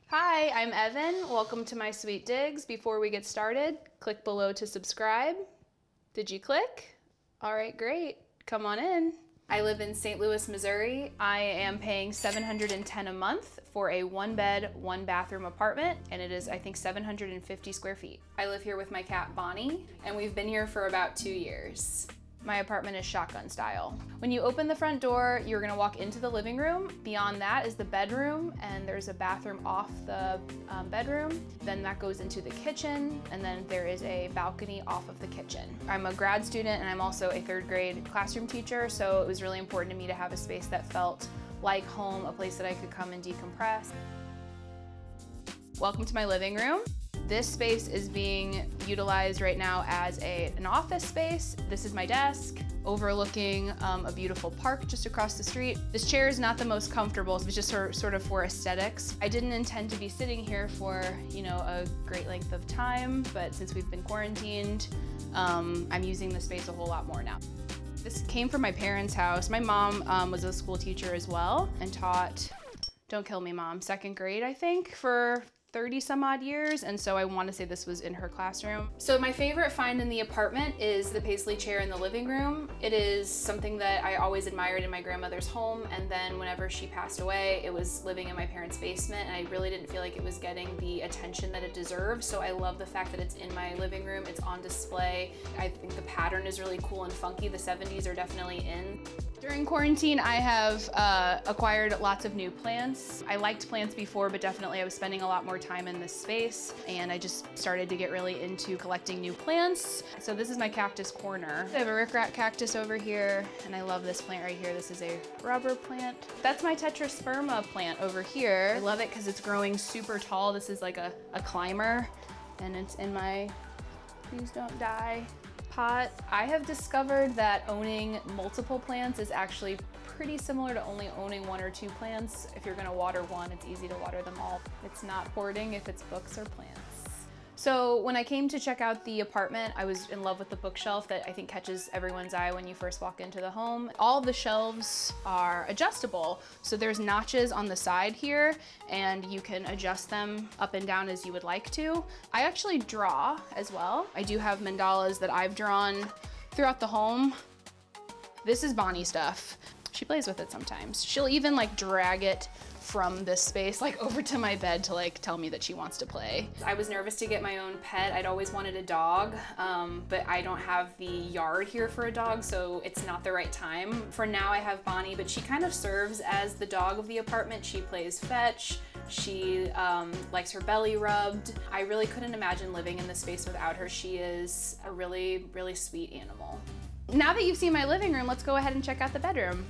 Hi, I'm Evan. Welcome to my sweet digs. Before we get started, click below to subscribe. Did you click? All right, great. Come on in. I live in St. Louis, Missouri. I am paying $710 a month for a one-bed, one-bathroom apartment, and it is, I think, 750 square feet. I live here with my cat, Bonnie, and we've been here for about 2 years. My apartment is shotgun style. When you open the front door, you're gonna walk into the living room. Beyond that is the bedroom, and there's a bathroom off the bedroom. Then that goes into the kitchen, and then there is a balcony off of the kitchen. I'm a grad student, and I'm also a third grade classroom teacher, so it was really important to me to have a space that felt like home, a place that I could come and decompress. Welcome to my living room. This space is being utilized right now as an office space. This is my desk, overlooking a beautiful park just across the street. This chair is not the most comfortable, it's just sort of for aesthetics. I didn't intend to be sitting here for, a great length of time, but since we've been quarantined, I'm using the space a whole lot more now. This came from my parents' house. My mom was a school teacher as well and taught, don't kill me, Mom, second grade, I think, for 30 some odd years, and so I want to say this was in her classroom. So my favorite find in the apartment is the Paisley chair in the living room. It is something that I always admired in my grandmother's home, and then whenever she passed away, it was living in my parents' basement, and I really didn't feel like it was getting the attention that it deserved, so I love the fact that it's in my living room, it's on display. I think the pattern is really cool and funky. The 70s are definitely in. During quarantine, I have acquired lots of new plants. I liked plants before, but definitely I was spending a lot more time in this space, and I just started to get really into collecting new plants. So this is my cactus corner. I have a rickrack cactus over here, and I love this plant right here. This is a rubber plant. That's my tetrasperma plant over here. I love it because it's growing super tall. This is like a climber, and it's in my please don't die pot. I have discovered that owning multiple plants is actually pretty similar to only owning one or two plants. If you're gonna water one, it's easy to water them all. It's not hoarding if it's books or plants. So when I came to check out the apartment, I was in love with the bookshelf that I think catches everyone's eye when you first walk into the home. All of the shelves are adjustable. So there's notches on the side here, and you can adjust them up and down as you would like to. I actually draw as well. I do have mandalas that I've drawn throughout the home. This is Bonnie stuff. She plays with it sometimes. She'll even drag it from this space over to my bed to tell me that she wants to play. I was nervous to get my own pet. I'd always wanted a dog, but I don't have the yard here for a dog, so it's not the right time. For now I have Bonnie, but she kind of serves as the dog of the apartment. She plays fetch. She likes her belly rubbed. I really couldn't imagine living in this space without her. She is a really, really sweet animal. Now that you've seen my living room, let's go ahead and check out the bedroom.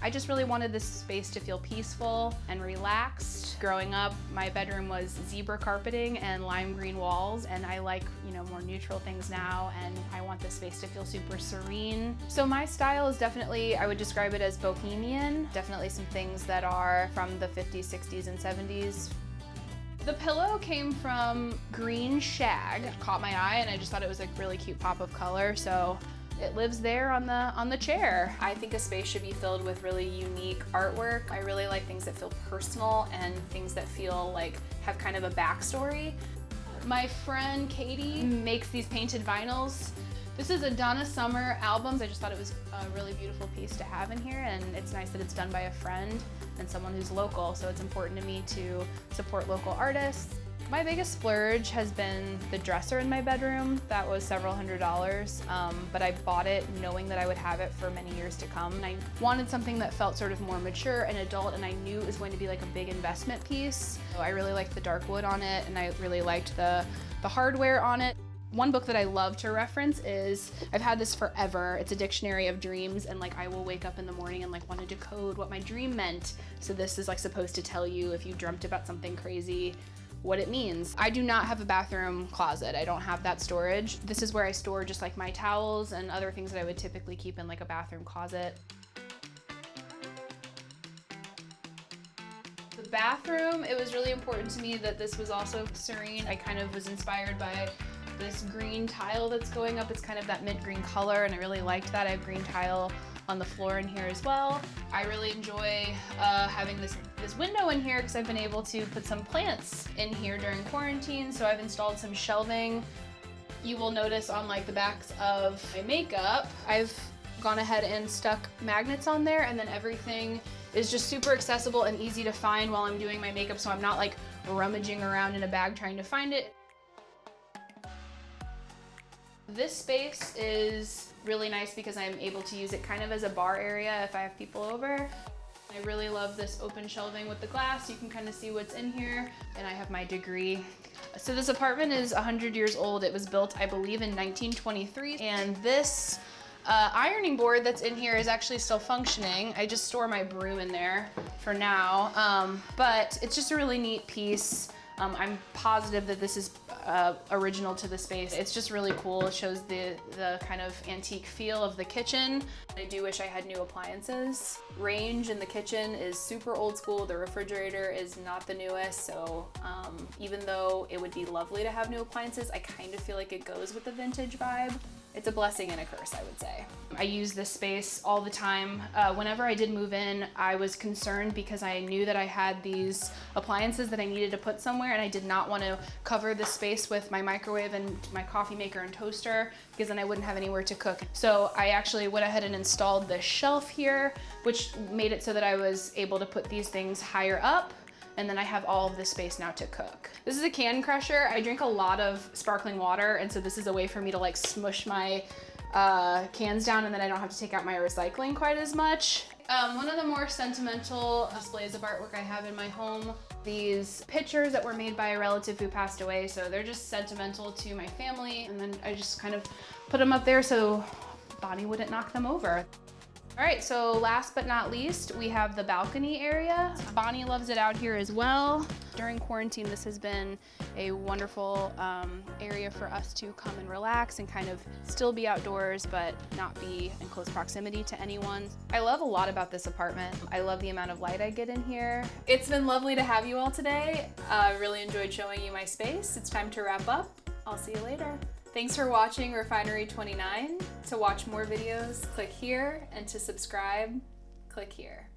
I just really wanted this space to feel peaceful and relaxed. Growing up, my bedroom was zebra carpeting and lime green walls, and I like, more neutral things now, and I want this space to feel super serene. So my style is definitely, I would describe it as bohemian. Definitely some things that are from the 50s, 60s, and 70s. The pillow came from green shag. It caught my eye, and I just thought it was a really cute pop of color, so it lives there on the chair. I think a space should be filled with really unique artwork. I really like things that feel personal and things that feel have kind of a backstory. My friend Katie makes these painted vinyls. This is a Donna Summer albums. I just thought it was a really beautiful piece to have in here, and it's nice that it's done by a friend and someone who's local, so it's important to me to support local artists. My biggest splurge has been the dresser in my bedroom. That was several $100s, but I bought it knowing that I would have it for many years to come. And I wanted something that felt sort of more mature and adult, and I knew it was going to be a big investment piece. So I really liked the dark wood on it, and I really liked the hardware on it. One book that I love to reference is, I've had this forever, it's a dictionary of dreams, and I will wake up in the morning and want to decode what my dream meant. So this is supposed to tell you if you dreamt about something crazy, what it means. I do not have a bathroom closet. I don't have that storage. This is where I store just my towels and other things that I would typically keep in a bathroom closet. The bathroom, it was really important to me that this was also serene. I kind of was inspired by this green tile that's going up. It's kind of that mint green color, and I really liked that. I have green tile on the floor in here as well. I really enjoy having this this window in here because I've been able to put some plants in here during quarantine. So I've installed some shelving. You will notice on like the backs of my makeup, I've gone ahead and stuck magnets on there, and then everything is just super accessible and easy to find while I'm doing my makeup, so I'm not like rummaging around in a bag trying to find it. This space is really nice because I'm able to use it kind of as a bar area if I have people over. I really love this open shelving with the glass. You can kind of see what's in here, and I have my degree. So this apartment is 100 years old. It was built, I believe, in 1923, and this ironing board that's in here is actually still functioning. I just store my broom in there for now, but it's just a really neat piece. I'm positive that this is original to the space. It's just really cool. It shows the kind of antique feel of the kitchen. I do wish I had new appliances. Range in the kitchen is super old school. The refrigerator is not the newest, so even though it would be lovely to have new appliances, I kind of feel like it goes with the vintage vibe. It's a blessing and a curse, I would say. I use this space all the time. Whenever I did move in, I was concerned because I knew that I had these appliances that I needed to put somewhere, and I did not want to cover the space with my microwave and my coffee maker and toaster because then I wouldn't have anywhere to cook. So I actually went ahead and installed this shelf here, which made it so that I was able to put these things higher up, and then I have all of this space now to cook. This is a can crusher. I drink a lot of sparkling water, and so this is a way for me to like smush my cans down, and then I don't have to take out my recycling quite as much. One of the more sentimental displays of artwork I have in my home, these pictures that were made by a relative who passed away, so they're just sentimental to my family, and then I just kind of put them up there so Bonnie wouldn't knock them over. All right, so last but not least, we have the balcony area. Bonnie loves it out here as well. During quarantine, this has been a wonderful area for us to come and relax and kind of still be outdoors, but not be in close proximity to anyone. I love a lot about this apartment. I love the amount of light I get in here. It's been lovely to have you all today. I really enjoyed showing you my space. It's time to wrap up. I'll see you later. Thanks for watching Refinery29. To watch more videos, click here, and to subscribe, click here.